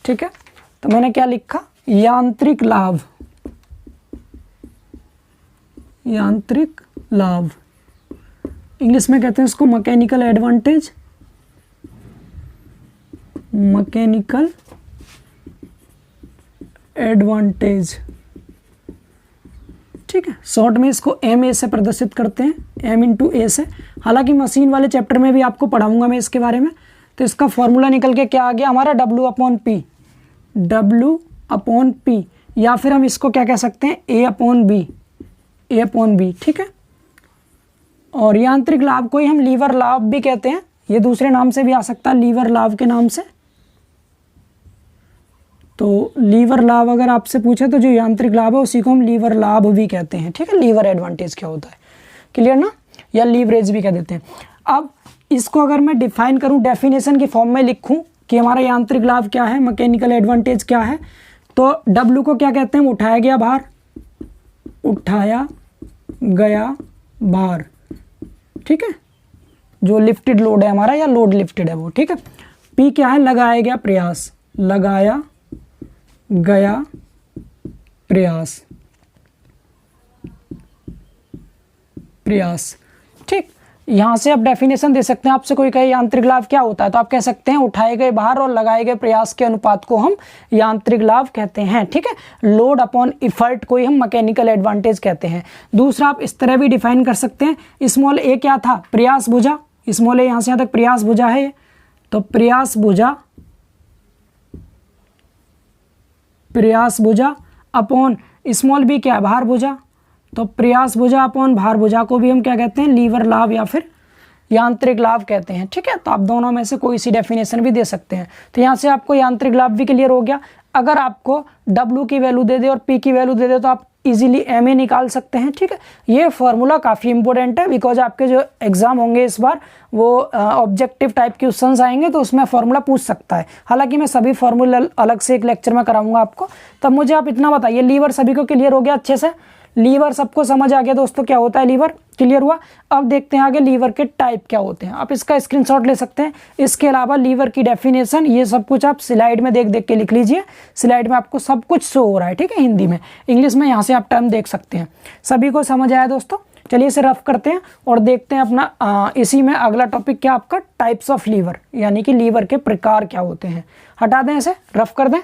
ठीक है। तो मैंने क्या लिखा? यांत्रिक लाभ, यांत्रिक लाभ। इंग्लिश में कहते हैं इसको मैकेनिकल एडवांटेज, मैकेनिकल एडवांटेज, ठीक है। शॉर्ट में इसको MA से प्रदर्शित करते हैं, M/A से। हालांकि मशीन वाले चैप्टर में भी आपको पढ़ाऊंगा मैं इसके बारे में। तो इसका फॉर्मूला निकल के क्या आ गया हमारा? W/P, W/P, या फिर हम इसको क्या कह सकते हैं? A/B, A/B, ठीक है। और यांत्रिक लाभ को ही हम लीवर लाभ भी कहते हैं, ये दूसरे नाम से भी आ सकता है, लीवर लाभ के नाम से। तो लीवर लाभ अगर आपसे पूछे तो जो यांत्रिक लाभ है उसी को हम लीवर लाभ भी कहते हैं, ठीक है। लीवर एडवांटेज क्या होता है, क्लियर ना? या लीवरेज भी कह देते हैं। अब इसको अगर मैं डिफाइन करूं, डेफिनेशन की फॉर्म में लिखूं कि हमारा यांत्रिक लाभ क्या है, मैकेनिकल एडवांटेज क्या है, तो W को क्या कहते हैं? उठाया गया भार, उठाया गया भार, ठीक है, जो लिफ्टेड लोड है हमारा या लोड लिफ्टेड है वो, ठीक है। P क्या है? लगाया गया प्रयास, लगाया गया प्रयास, प्रयास, ठीक। यहां से आप डेफिनेशन दे सकते हैं। आपसे कोई कहे यांत्रिक लाभ क्या होता है, तो आप कह सकते हैं उठाए गए भार और लगाए गए प्रयास के अनुपात को हम यांत्रिक लाभ कहते हैं, ठीक है। लोड अपॉन इफर्ट को ही हम मैकेनिकल एडवांटेज कहते हैं। दूसरा आप इस तरह भी डिफाइन कर सकते हैं, स्मॉल a क्या था? प्रयास भुजा, स्मॉल a यहां से यहां तक प्रयास भुजा है, तो प्रयास भुजा, प्रयास भुजा अपॉन स्मॉल b क्या है? भार भुजा, तो प्रयास भुजा अपॉन भार भुजा को भी हम क्या कहते हैं? लीवर लाभ या फिर यांत्रिक लाभ कहते हैं, ठीक है। तो आप दोनों में से कोई सी डेफिनेशन भी दे सकते हैं। तो यहाँ से आपको यांत्रिक लाभ भी क्लियर हो गया। अगर आपको W की वैल्यू दे दे और P की वैल्यू दे दे तो आप इजीली MA निकाल सकते हैं, ठीक है। ये फॉर्मूला काफ़ी इंपॉर्टेंट है, बिकॉज आपके जो एग्जाम होंगे इस बार वो ऑब्जेक्टिव टाइप के क्वेश्चंस आएंगे तो उसमें फॉर्मूला पूछ सकता है। हालांकि मैं सभी फॉर्मूला अलग से एक लेक्चर में कराऊंगा आपको। तब मुझे आप इतना बताइए, लीवर सभी को क्लियर हो गया अच्छे से? लीवर सबको समझ आ गया दोस्तों, क्या होता है लीवर? क्लियर हुआ। अब देखते हैं आगे लीवर के टाइप क्या होते हैं। आप इसका स्क्रीनशॉट ले सकते हैं। इसके अलावा लीवर की डेफिनेशन ये सब कुछ आप स्लाइड में देख देख के लिख लीजिए। स्लाइड में आपको सब कुछ शो हो रहा है, ठीक है, हिंदी में, इंग्लिश में यहाँ से आप टर्म देख सकते हैं। सभी को समझ आया दोस्तों? चलिए इसे रफ करते हैं और देखते हैं अपना इसी में अगला टॉपिक क्या आपका? टाइप्स ऑफ लीवर, यानी कि लीवर के प्रकार क्या होते हैं। हटा दें, इसे रफ कर दें।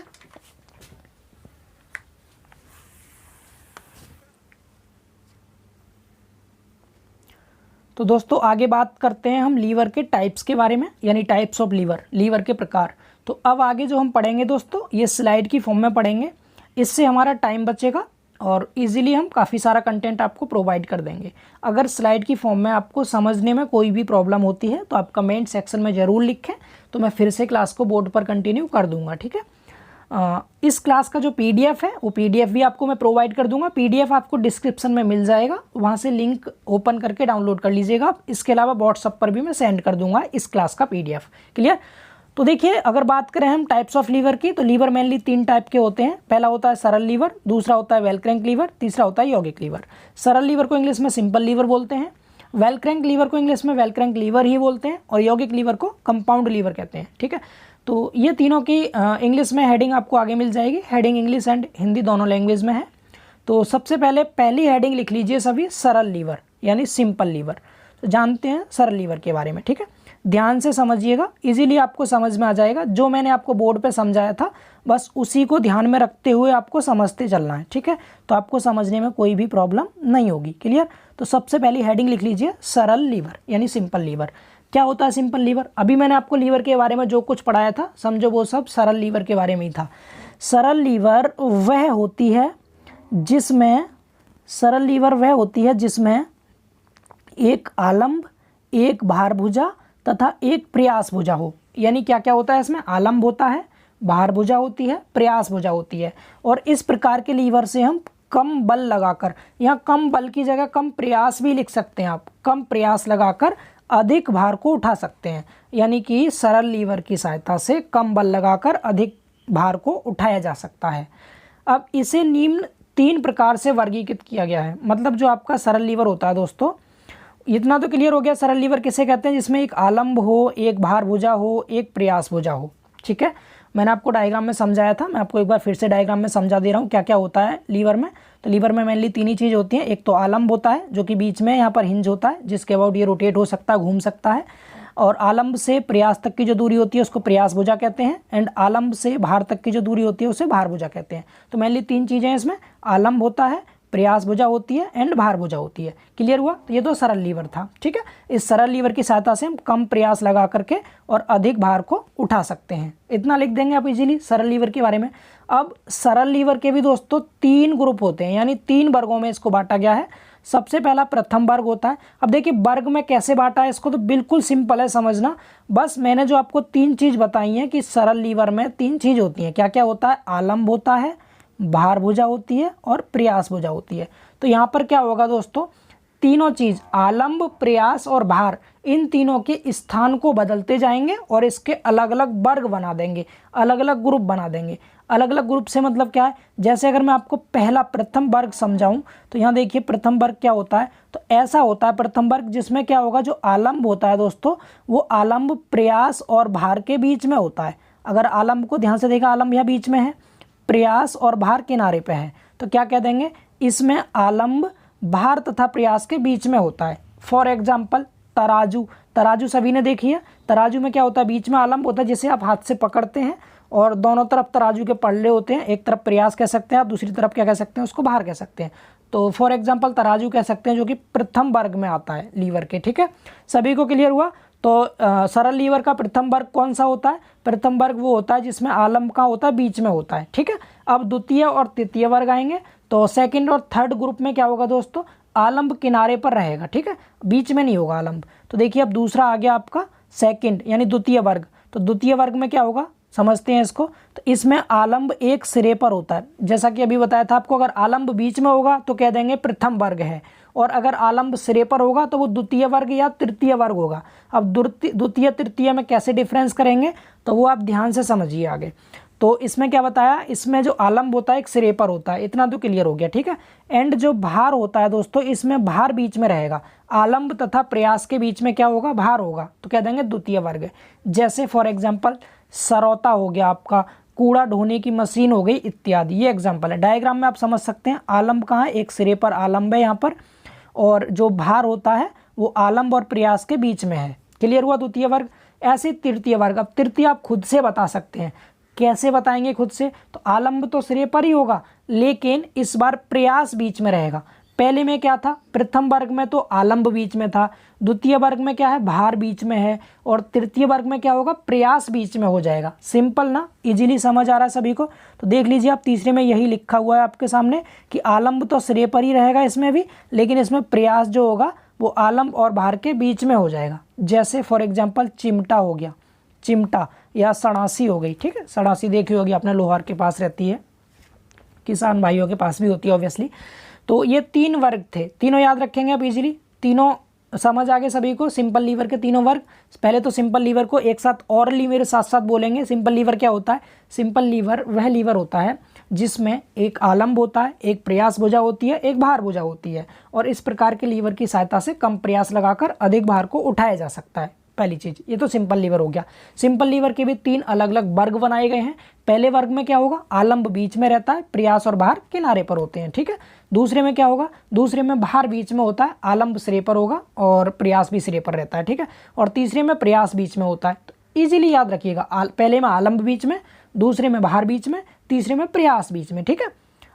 तो दोस्तों आगे बात करते हैं हम लीवर के टाइप्स के बारे में, यानी टाइप्स ऑफ लीवर, लीवर के प्रकार। तो अब आगे जो हम पढ़ेंगे दोस्तों ये स्लाइड की फॉर्म में पढ़ेंगे। इससे हमारा टाइम बचेगा और इजीली हम काफ़ी सारा कंटेंट आपको प्रोवाइड कर देंगे। अगर स्लाइड की फॉर्म में आपको समझने में कोई भी प्रॉब्लम होती है तो आप कमेंट सेक्शन में ज़रूर लिखें, तो मैं फिर से क्लास को बोर्ड पर कंटिन्यू कर दूंगा, ठीक है। इस क्लास का जो PDF है वो PDF भी आपको मैं प्रोवाइड कर दूंगा। PDF आपको डिस्क्रिप्शन में मिल जाएगा, वहाँ से लिंक ओपन करके डाउनलोड कर लीजिएगा आप। इसके अलावा व्हाट्सएप पर भी मैं सेंड कर दूंगा इस क्लास का PDF, क्लियर। तो देखिए अगर बात करें हम टाइप्स ऑफ लीवर की, तो लीवर मेनली 3 टाइप के होते हैं। पहला होता है सरल लीवर, दूसरा होता है वेल क्रैंक लीवर, तीसरा होता है यौगिक लीवर। सरल लीवर को इंग्लिश में सिंपल लीवर बोलते हैं, वेल क्रैंक लीवर को इंग्लिश में वेल क्रैंक लीवर ही बोलते हैं, और यौगिक लीवर को कंपाउंड लीवर कहते हैं, ठीक है। तो ये तीनों की इंग्लिश में हेडिंग आपको आगे मिल जाएगी। हेडिंग इंग्लिश एंड हिंदी दोनों लैंग्वेज में है। तो सबसे पहले पहली हेडिंग लिख लीजिए सभी, सरल लीवर यानी सिंपल लीवर। तो जानते हैं सरल लीवर के बारे में, ठीक है। ध्यान से समझिएगा, इजीली आपको समझ में आ जाएगा। जो मैंने आपको बोर्ड पे समझाया था बस उसी को ध्यान में रखते हुए आपको समझते चलना है, ठीक है। तो आपको समझने में कोई भी प्रॉब्लम नहीं होगी, क्लियर। तो सबसे पहली हेडिंग लिख लीजिए सरल लीवर यानी सिंपल लीवर। क्या होता है सिंपल लीवर? अभी मैंने आपको लीवर के बारे में जो कुछ पढ़ाया था समझो वो सब सरल लीवर के बारे में ही था। सरल लीवर वह होती है जिसमें, सरल लीवर वह होती है जिसमें एक आलंब, एक भार भुजा तथा एक प्रयास भुजा हो। यानी क्या क्या होता है इसमें? आलंब होता है, भार भुजा होती है, प्रयास भुजा होती है। और इस प्रकार के लीवर से हम कम बल लगाकर, यहाँ कम बल की जगह कम प्रयास भी लिख सकते हैं आप, कम प्रयास लगाकर अधिक भार को उठा सकते हैं, यानी कि सरल लीवर की सहायता से कम बल लगाकर अधिक भार को उठाया जा सकता है। अब इसे निम्न 3 प्रकार से वर्गीकृत किया गया है। मतलब जो आपका सरल लीवर होता है दोस्तों, इतना तो क्लियर हो गया सरल लीवर किसे कहते हैं, जिसमें एक आलंब हो, एक भार भुजा हो, एक प्रयास भुजा हो। ठीक है, मैंने आपको डायग्राम में समझाया था, मैं आपको एक बार फिर से डायग्राम में समझा दे रहा हूँ क्या क्या होता है लीवर में। तो लीवर में मेनली 3 ही चीज़ होती हैं। एक तो आलंब होता है जो कि बीच में यहाँ पर हिंज होता है, जिसके अबाउट ये रोटेट हो सकता है, घूम सकता है। और आलंब से प्रयास तक की जो दूरी होती है उसको प्रयास भुजा कहते हैं, एंड आलंब से भार तक की जो दूरी होती है उसे भार भुजा कहते हैं। तो मेनली 3 चीज़ें हैं इसमें, आलंब होता है, प्रयास भुजा होती है, एंड भार भुजा होती है। क्लियर हुआ? तो ये तो सरल लीवर था। ठीक है, इस सरल लीवर की सहायता से हम कम प्रयास लगा करके और अधिक भार को उठा सकते हैं। इतना लिख देंगे आप इजीली सरल लीवर के बारे में। अब सरल लीवर के भी दोस्तों 3 ग्रुप होते हैं, यानी 3 वर्गों में इसको बांटा गया है। सबसे पहला प्रथम वर्ग होता है। अब देखिए वर्ग में कैसे बांटा है इसको, तो बिल्कुल सिंपल है समझना। बस मैंने जो आपको 3 चीज़ बताई हैं कि सरल लीवर में 3 चीज़ होती हैं। क्या क्या होता है? आलंब होता है, भार भुजा होती है और प्रयास भुजा होती है। तो यहाँ पर क्या होगा दोस्तों, तीनों चीज़ आलंब, प्रयास और भार, इन तीनों के स्थान को बदलते जाएंगे और इसके अलग अलग वर्ग बना देंगे, अलग अलग ग्रुप बना देंगे। अलग अलग ग्रुप से मतलब क्या है, जैसे अगर मैं आपको पहला प्रथम वर्ग समझाऊं तो यहाँ देखिए प्रथम वर्ग क्या होता है। तो ऐसा होता है प्रथम वर्ग जिसमें क्या होगा, जो आलंब होता है दोस्तों वो आलंब, प्रयास और भार के बीच में होता है। अगर आलंब को ध्यान से देखा, आलंब यहाँ बीच में है, प्रयास और भार किनारे पे है, तो क्या कह देंगे, इसमें आलंब, भार तथा प्रयास के बीच में होता है। फॉर एग्जाम्पल तराजू, तराजू सभी ने देखी है। तराजू में क्या होता है, बीच में आलंब होता है जिसे आप हाथ से पकड़ते हैं और दोनों तरफ तराजू के पल्ले होते हैं। एक तरफ प्रयास कह सकते हैं आप, दूसरी तरफ क्या कह सकते हैं, उसको भार कह सकते हैं। तो फॉर एग्जाम्पल तराजू कह सकते हैं, जो कि प्रथम वर्ग में आता है लीवर के। ठीक है, सभी को क्लियर हुआ? तो सरल लीवर का प्रथम वर्ग कौन सा होता है? प्रथम वर्ग वो होता है जिसमें आलंब का होता है, बीच में होता है। ठीक है, अब द्वितीय और तृतीय वर्ग आएंगे। तो सेकंड और थर्ड ग्रुप में क्या होगा दोस्तों, आलंब किनारे पर रहेगा। ठीक है, बीच में नहीं होगा आलंब। तो देखिए अब दूसरा आ गया आपका सेकंड यानी द्वितीय वर्ग। तो द्वितीय वर्ग में क्या होगा, समझते हैं इसको। तो इसमें आलंब एक सिरे पर होता है, जैसा कि अभी बताया था आपको। अगर आलंब बीच में होगा तो कह देंगे प्रथम वर्ग है, और अगर आलंब सिरे पर होगा तो वो द्वितीय वर्ग या तृतीय वर्ग होगा। अब द्वितीय तृतीय में कैसे डिफरेंस करेंगे तो वो आप ध्यान से समझिए आगे। तो इसमें क्या बताया, इसमें जो आलंब होता है एक सिरे पर होता है, इतना तो क्लियर हो गया। ठीक है, एंड जो भार होता है दोस्तों, इसमें भार बीच में रहेगा। आलंब तथा प्रयास के बीच में क्या होगा, भार होगा, तो कह देंगे द्वितीय वर्ग। जैसे फॉर एग्जाम्पल सरौता हो गया आपका, कूड़ा ढोने की मशीन हो गई इत्यादि, ये एग्जाम्पल है। डायग्राम में आप समझ सकते हैं आलंब कहाँ है, एक सिरे पर आलंब है यहाँ पर, और जो भार होता है वो आलंब और प्रयास के बीच में है। क्लियर हुआ द्वितीय वर्ग। ऐसे तृतीय वर्ग। अब तृतीय आप खुद से बता सकते हैं, कैसे बताएंगे खुद से, तो आलंब तो सिरे पर ही होगा, लेकिन इस बार प्रयास बीच में रहेगा। पहले में क्या था, प्रथम वर्ग में तो आलंब बीच में था, द्वितीय वर्ग में क्या है, भार बीच में है, और तृतीय वर्ग में क्या होगा, प्रयास बीच में हो जाएगा। सिंपल ना, इजीली समझ आ रहा है सभी को। तो देख लीजिए आप तीसरे में यही लिखा हुआ है आपके सामने कि आलंब तो सिरे पर ही रहेगा इसमें भी, लेकिन इसमें प्रयास जो होगा वो आलंब और भार के बीच में हो जाएगा। जैसे फॉर एग्जाम्पल चिमटा हो गया, चिमटा, या सड़ासी हो गई। ठीक है, सड़ासी देखी होगी आपने, लोहार के पास रहती है, किसान भाइयों के पास भी होती है ऑब्वियसली। तो ये 3 वर्ग थे, तीनों याद रखेंगे आप इजीली। तीनों समझ आ गए सभी को, सिंपल लीवर के तीनों वर्ग। पहले तो सिंपल लीवर को एक साथ ऑरली मेरे साथ साथ बोलेंगे। सिंपल लीवर क्या होता है, सिंपल लीवर वह लीवर होता है जिसमें एक आलंब होता है, एक प्रयास भुजा होती है, एक भार भुजा होती है, और इस प्रकार के लीवर की सहायता से कम प्रयास लगाकर अधिक भार को उठाया जा सकता है। पहली चीज ये तो सिंपल लीवर हो गया। सिंपल लीवर के भी 3 अलग अलग वर्ग बनाए गए हैं। पहले वर्ग में क्या होगा, आलंब बीच में रहता है, प्रयास और भार किनारे पर होते हैं। ठीक है, दूसरे में क्या होगा, दूसरे में भार बीच में होता है, आलंब सिरे पर होगा और प्रयास भी सिरे पर रहता है। ठीक है, और तीसरे में प्रयास बीच में होता है। तो इजीली याद रखिएगा, पहले में आलंब बीच में, दूसरे में भार बीच में, तीसरे में प्रयास बीच में। ठीक है,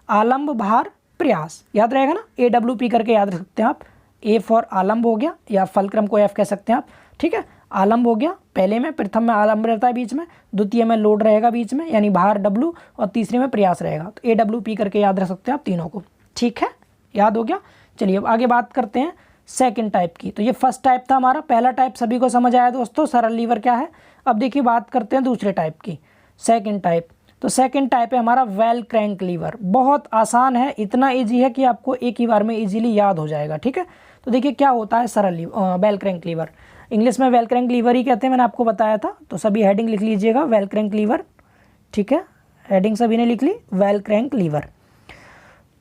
आलंब, भार, प्रयास याद रहेगा ना, AWP करके याद रख सकते हैं आप। A फॉर आलंब हो गया, या फलक्रम को F कह सकते हैं आप। ठीक है, आलंब हो गया पहले में, प्रथम में आलंब रहता है बीच में, द्वितीय में लोड रहेगा बीच में यानी भार W, और तीसरे में प्रयास रहेगा। तो AWP करके याद रख सकते हैं आप तीनों को। ठीक है, याद हो गया। चलिए अब आगे बात करते हैं सेकंड टाइप की। तो ये फर्स्ट टाइप था हमारा, पहला टाइप सभी को समझ आया दोस्तों, सरल लीवर क्या है। अब देखिए बात करते हैं दूसरे टाइप की, सेकंड टाइप। तो सेकंड टाइप है हमारा वेल क्रैंक लीवर। बहुत आसान है, इतना इजी है कि आपको एक ही बार में इजीली याद हो जाएगा, ठीक है। तो देखिए क्या होता है सरल वेल क्रैंक लीवर, इंग्लिश में वेल क्रैंक लीवर ही कहते हैं, मैंने आपको बताया था। तो सभी हेडिंग लिख लीजिएगा वेल क्रैंक लीवर, ठीक है, हेडिंग सभी ने लिख ली वेल क्रैंक लीवर।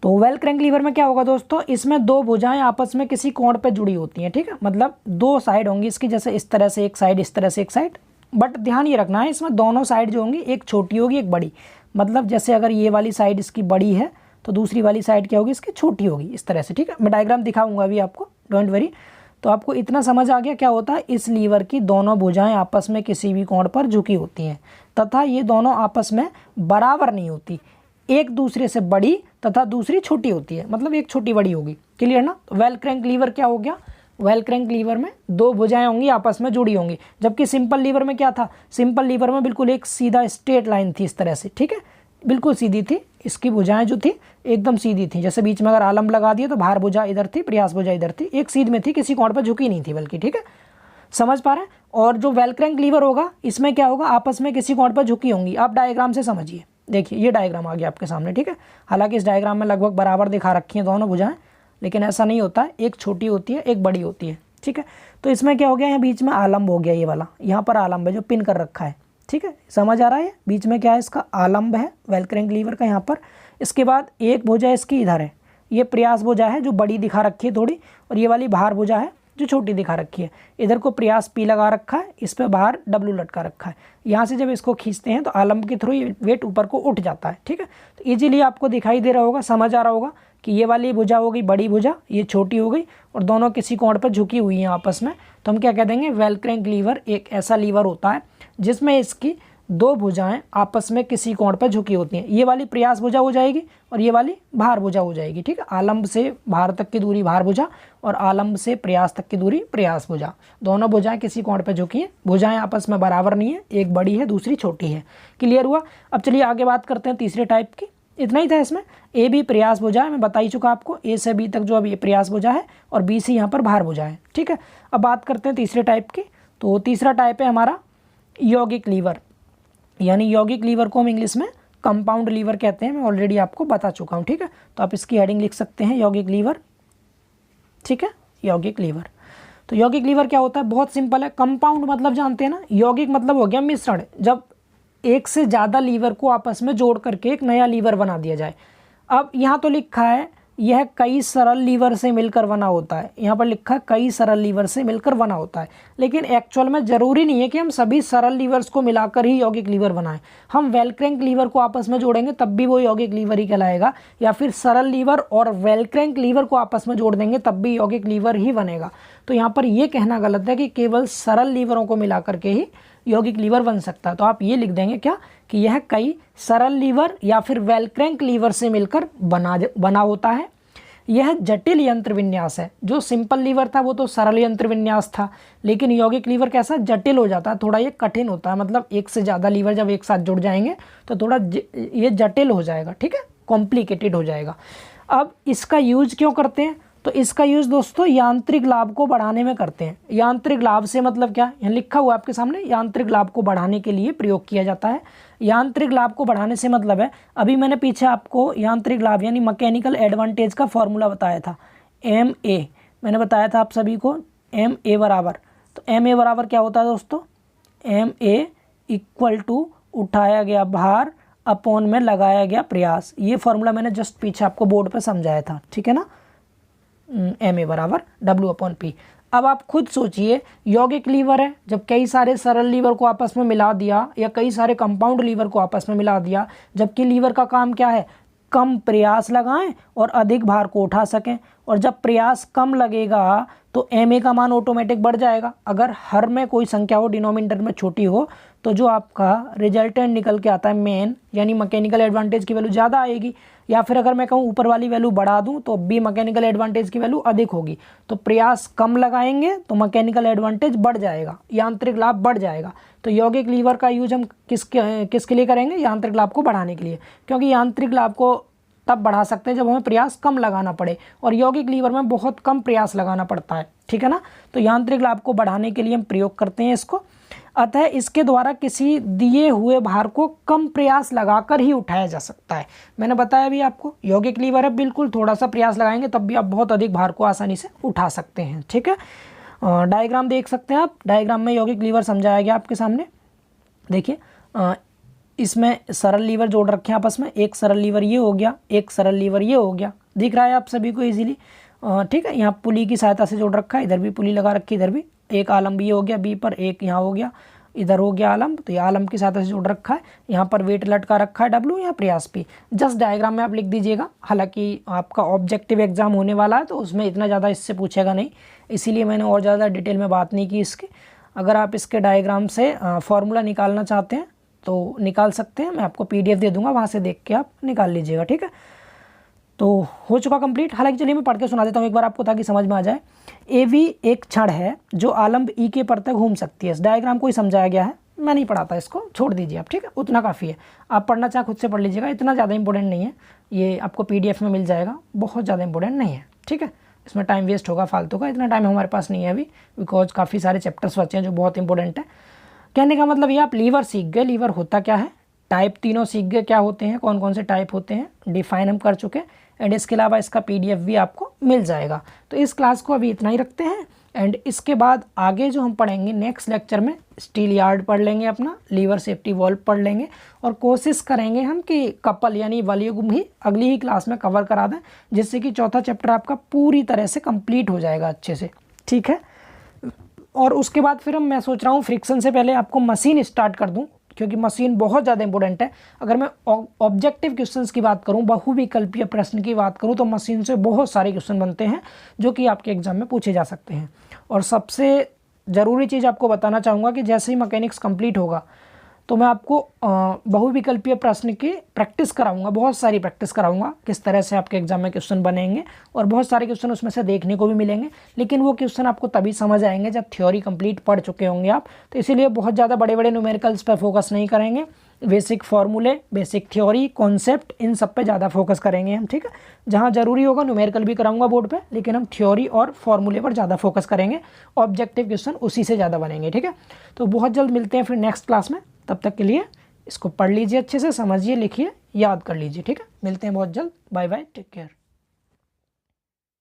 तो वेल क्रैंक लीवर में क्या होगा दोस्तों, इसमें दो भुजाएं आपस में किसी कोण पे जुड़ी होती हैं, ठीक है, मतलब दो साइड होंगी इसकी, जैसे इस तरह से एक साइड, इस तरह से एक साइड। बट ध्यान ये रखना है इसमें दोनों साइड जो होंगी एक छोटी होगी एक बड़ी, मतलब जैसे अगर ये वाली साइड इसकी बड़ी है तो दूसरी वाली साइड क्या होगी इसकी छोटी होगी, इस तरह से, ठीक है। मैं डायग्राम दिखाऊंगा अभी आपको, डोंट वरी। तो आपको इतना समझ आ गया क्या होता है, इस लीवर की दोनों भुजाएं आपस में किसी भी कोण पर झुकी होती हैं तथा ये दोनों आपस में बराबर नहीं होती, एक दूसरे से बड़ी तथा दूसरी छोटी होती है, मतलब एक छोटी बड़ी होगी। क्लियर ना। तो वेल क्रैंक लीवर क्या हो गया, वेल क्रैंक लीवर में दो भुजाएं होंगी आपस में जुड़ी होंगी, जबकि सिंपल लीवर में क्या था, सिंपल लीवर में बिल्कुल एक सीधा स्ट्रेट लाइन थी इस तरह से, ठीक है, बिल्कुल सीधी थी, इसकी भुजाएं जो थी एकदम सीधी थी, जैसे बीच में अगर आलम लगा दिया तो भार भुजा इधर थी, प्रयास भुजा इधर थी, एक सीध में थी, किसी कोण पर झुकी नहीं थी बल्कि, ठीक है, समझ पा रहे हैं। और जो वेल क्रैंक लीवर होगा इसमें क्या होगा, आपस में किसी कोण पर झुकी होंगी। आप डायग्राम से समझिए, देखिए ये डायग्राम आ गया आपके सामने, ठीक है। हालांकि इस डायग्राम में लगभग बराबर दिखा रखी हैं दोनों भुजाएं, लेकिन ऐसा नहीं होता है, एक छोटी होती है एक बड़ी होती है, ठीक है। तो इसमें क्या हो गया, यहाँ बीच में आलम्ब हो गया, ये वाला यहाँ पर आलम्ब है जो पिन कर रखा है, ठीक है, समझ आ रहा है। बीच में क्या है, इसका आलम्ब है वेल क्रैंक लीवर का यहाँ पर। इसके बाद एक भुजा इसकी इधर है, ये प्रयास भुजा है जो बड़ी दिखा रखी है थोड़ी, और ये वाली भार भुजा है जो छोटी दिखा रखी है। इधर को प्रयास पी लगा रखा है, इस पर बाहर डब्लू लटका रखा है। यहाँ से जब इसको खींचते हैं तो आलम्ब के थ्रू ये वेट ऊपर को उठ जाता है, ठीक है। तो इजीली आपको दिखाई दे रहा होगा, समझ आ रहा होगा कि ये वाली भुजा हो गई बड़ी भुजा, ये छोटी हो गई, और दोनों किसी कोण पर झुकी हुई हैं आपस में। तो हम क्या कह देंगे, वेल क्रैंक लीवर एक ऐसा लीवर होता है जिसमें इसकी दो भुजाएं आपस में किसी कोण पर झुकी होती हैं। ये वाली प्रयास भुजा हो जाएगी और ये वाली भार भुजा हो जाएगी, ठीक है। आलम्ब से भार तक की दूरी भार भुजा और आलम्ब से प्रयास तक की दूरी प्रयास भुजा, दोनों भुजाएं किसी कोण पर झुकी हैं, भुजाएं आपस में बराबर नहीं है, एक बड़ी है दूसरी छोटी है। क्लियर हुआ। अब चलिए आगे बात करते हैं तीसरे टाइप की। इतना ही था इसमें, ए भी प्रयास भुजा है, मैं बता ही चुका आपको, ए से बी तक जो अब ये प्रयास भुजा है और बी से यहाँ पर भार भुजा है, ठीक है। अब बात करते हैं तीसरे टाइप की। तो तीसरा टाइप है हमारा यौगिक लीवर, यानी यौगिक लीवर को हम इंग्लिश में कंपाउंड लीवर कहते हैं, मैं ऑलरेडी आपको बता चुका हूँ, ठीक है। तो आप इसकी हेडिंग लिख सकते हैं यौगिक लीवर, ठीक है, यौगिक लीवर। तो यौगिक लीवर क्या होता है, बहुत सिंपल है। कंपाउंड मतलब जानते हैं ना, यौगिक मतलब हो गया मिश्रण, जब एक से ज़्यादा लीवर को आपस में जोड़ करके एक नया लीवर बना दिया जाए। अब यहाँ तो लिखा है यह कई सरल लीवर से मिलकर बना होता है, यहाँ पर लिखा है कई सरल लीवर से मिलकर बना होता है, लेकिन एक्चुअल में ज़रूरी नहीं है कि हम सभी सरल लीवर्स को मिलाकर ही यौगिक लीवर बनाएं। हम वेल क्रैंक लीवर को आपस में जोड़ेंगे तब भी वो यौगिक लीवर ही कहलाएगा, या फिर सरल लीवर और वेल क्रैंक लीवर को आपस में जोड़ देंगे तब भी यौगिक लीवर ही बनेगा। तो यहाँ पर यह कहना गलत है कि केवल सरल लीवरों को मिला करके ही यौगिक लीवर बन सकता है। तो आप ये लिख देंगे क्या, कि यह कई सरल लीवर या फिर वेल क्रैंक लीवर से मिलकर बना होता है। यह जटिल यंत्र विन्यास है। जो सिंपल लीवर था वो तो सरल यंत्र विन्यास था, लेकिन यौगिक लीवर कैसा, जटिल हो जाता है, थोड़ा ये कठिन होता है, मतलब एक से ज़्यादा लीवर जब एक साथ जुड़ जाएंगे तो थोड़ा ये जटिल हो जाएगा, ठीक है, कॉम्प्लिकेटेड हो जाएगा। अब इसका यूज क्यों करते हैं, तो इसका यूज़ दोस्तों यांत्रिक लाभ को बढ़ाने में करते हैं। यांत्रिक लाभ से मतलब क्या, यहाँ लिखा हुआ है आपके सामने, यांत्रिक लाभ को बढ़ाने के लिए प्रयोग किया जाता है। यांत्रिक लाभ को बढ़ाने से मतलब है, अभी मैंने पीछे आपको यांत्रिक लाभ यानी मैकेनिकल एडवांटेज का फॉर्मूला बताया था, MA मैंने बताया था आप सभी को, MA बराबर, तो MA बराबर क्या होता है दोस्तों, MA इक्वल टू उठाया गया भार अपॉन में लगाया गया प्रयास। ये फॉर्मूला मैंने जस्ट पीछे आपको बोर्ड पर समझाया था, ठीक है ना, MA बराबर W/P। अब आप खुद सोचिए, यौगिक लीवर है, जब कई सारे सरल लीवर को आपस में मिला दिया या कई सारे कंपाउंड लीवर को आपस में मिला दिया, जबकि लीवर का काम क्या है, कम प्रयास लगाएं और अधिक भार को उठा सकें, और जब प्रयास कम लगेगा तो MA का मान ऑटोमेटिक बढ़ जाएगा। अगर हर में कोई संख्या हो, डिनोमिनेटर में छोटी हो, तो जो आपका रिजल्टेंट निकल के आता है मेन यानी मैकेनिकल एडवांटेज की वैल्यू ज़्यादा आएगी, या फिर अगर मैं कहूँ ऊपर वाली वैल्यू बढ़ा दूँ तो भी मैकेनिकल एडवांटेज की वैल्यू अधिक होगी। तो प्रयास कम लगाएंगे तो मैकेनिकल एडवांटेज बढ़ जाएगा, यांत्रिक लाभ बढ़ जाएगा। तो यौगिक लीवर का यूज हम किसके लिए करेंगे, यांत्रिक लाभ को बढ़ाने के लिए, क्योंकि यांत्रिक लाभ को तब बढ़ा सकते हैं जब हमें प्रयास कम लगाना पड़े, और यौगिक लीवर में बहुत कम प्रयास लगाना पड़ता है, ठीक है ना। तो यांत्रिक लाभ को बढ़ाने के लिए हम प्रयोग करते हैं इसको। अतः इसके द्वारा किसी दिए हुए भार को कम प्रयास लगाकर ही उठाया जा सकता है। मैंने बताया भी आपको, यौगिक लीवर है, बिल्कुल थोड़ा सा प्रयास लगाएंगे तब भी आप बहुत अधिक भार को आसानी से उठा सकते हैं, ठीक है। डायग्राम देख सकते हैं आप, डायग्राम में यौगिक लीवर समझाया गया आपके सामने। देखिए इसमें सरल लीवर जोड़ रखे हैं आपस में, एक सरल लीवर ये हो गया, एक सरल लीवर ये हो गया, दिख रहा है आप सभी को इजीली, ठीक है। यहाँ पुली की सहायता से जोड़ रखा है, इधर भी पुली लगा रखी है, इधर भी एक आलम भी हो गया बी पर, एक यहाँ हो गया, इधर हो गया आलम, तो ये आलम की सहायता से जोड़ रखा है। यहाँ पर वेट लटका रखा है W, यहाँ प्रयास P। जस्ट डायग्राम में आप लिख दीजिएगा, हालांकि आपका ऑब्जेक्टिव एग्जाम होने वाला है तो उसमें इतना ज़्यादा इससे पूछेगा नहीं, इसीलिए मैंने और ज़्यादा डिटेल में बात नहीं की इसकी। अगर आप इसके डायग्राम से फॉर्मूला निकालना चाहते हैं तो निकाल सकते हैं, मैं आपको PDF दे दूंगा, वहाँ से देख के आप निकाल लीजिएगा, ठीक है। तो हो चुका कंप्लीट। हालांकि चलिए मैं पढ़ के सुना देता हूँ एक बार आपको ताकि समझ में आ जाए। AV एक क्षण है जो आलम्ब E के पर तक घूम सकती है। इस डायग्राम को ही समझाया गया है, मैं नहीं पढ़ाता, इसको छोड़ दीजिए आप, ठीक है, उतना काफ़ी है। आप पढ़ना चाहे खुद से पढ़ लीजिएगा, इतना ज़्यादा इंपॉर्टेंट नहीं है, ये आपको PDF में मिल जाएगा, बहुत ज़्यादा इंपॉर्टेंट नहीं है, ठीक है। इसमें टाइम वेस्ट होगा फालतू का, इतना टाइम हमारे पास नहीं है अभी, बिकॉज काफ़ी सारे चैप्टर्स बचे हैं जो बहुत इंपॉर्टेंट है। कहने का मतलब ये आप लीवर सीख गए, लीवर होता क्या है, टाइप तीनों सीख गए क्या होते हैं, कौन कौन से टाइप होते हैं, डिफाइन हम कर चुके हैं, एंड इसके अलावा इसका PDF भी आपको मिल जाएगा। तो इस क्लास को अभी इतना ही रखते हैं, एंड इसके बाद आगे जो हम पढ़ेंगे नेक्स्ट लेक्चर में स्टील यार्ड पढ़ लेंगे, अपना लीवर सेफ्टी वॉल्व पढ़ लेंगे, और कोशिश करेंगे हम कि कपल यानी वलयुग्म ही अगली ही क्लास में कवर करा दें, जिससे कि चौथा चैप्टर आपका पूरी तरह से कंप्लीट हो जाएगा अच्छे से, ठीक है। और उसके बाद फिर मैं सोच रहा हूँ फ्रिक्शन से पहले आपको मशीन स्टार्ट कर दूँ, क्योंकि मशीन बहुत ज़्यादा इंपॉर्टेंट है। अगर मैं ऑब्जेक्टिव क्वेश्चंस की बात करूं, बहुविकल्पीय प्रश्न की बात करूं, तो मशीन से बहुत सारे क्वेश्चन बनते हैं जो कि आपके एग्जाम में पूछे जा सकते हैं। और सबसे ज़रूरी चीज़ आपको बताना चाहूँगा कि जैसे ही मैकेनिक्स कंप्लीट होगा तो मैं आपको बहुविकल्पीय प्रश्न की प्रैक्टिस कराऊंगा, बहुत सारी प्रैक्टिस कराऊंगा, किस तरह से आपके एग्जाम में क्वेश्चन बनेंगे, और बहुत सारे क्वेश्चन उसमें से देखने को भी मिलेंगे। लेकिन वो क्वेश्चन आपको तभी समझ आएंगे जब थ्योरी कंप्लीट पढ़ चुके होंगे आप। तो इसीलिए बहुत ज़्यादा बड़े बड़े न्यूमेरिकल्स पर फोकस नहीं करेंगे, बेसिक फार्मूले, बेसिक थ्योरी, कॉन्सेप्ट, इन सब पे ज़्यादा फोकस करेंगे हम, ठीक है। जहाँ ज़रूरी होगा न्यूमेरिकल भी कराऊंगा बोर्ड पे, लेकिन हम थ्योरी और फार्मूले पर ज़्यादा फोकस करेंगे, ऑब्जेक्टिव क्वेश्चन उसी से ज़्यादा बनेंगे, ठीक है। तो बहुत जल्द मिलते हैं फिर नेक्स्ट क्लास में, तब तक के लिए इसको पढ़ लीजिए अच्छे से, समझिए, लिखिए, याद कर लीजिए, ठीक है। मिलते हैं बहुत जल्द, बाय बाय, टेक केयर।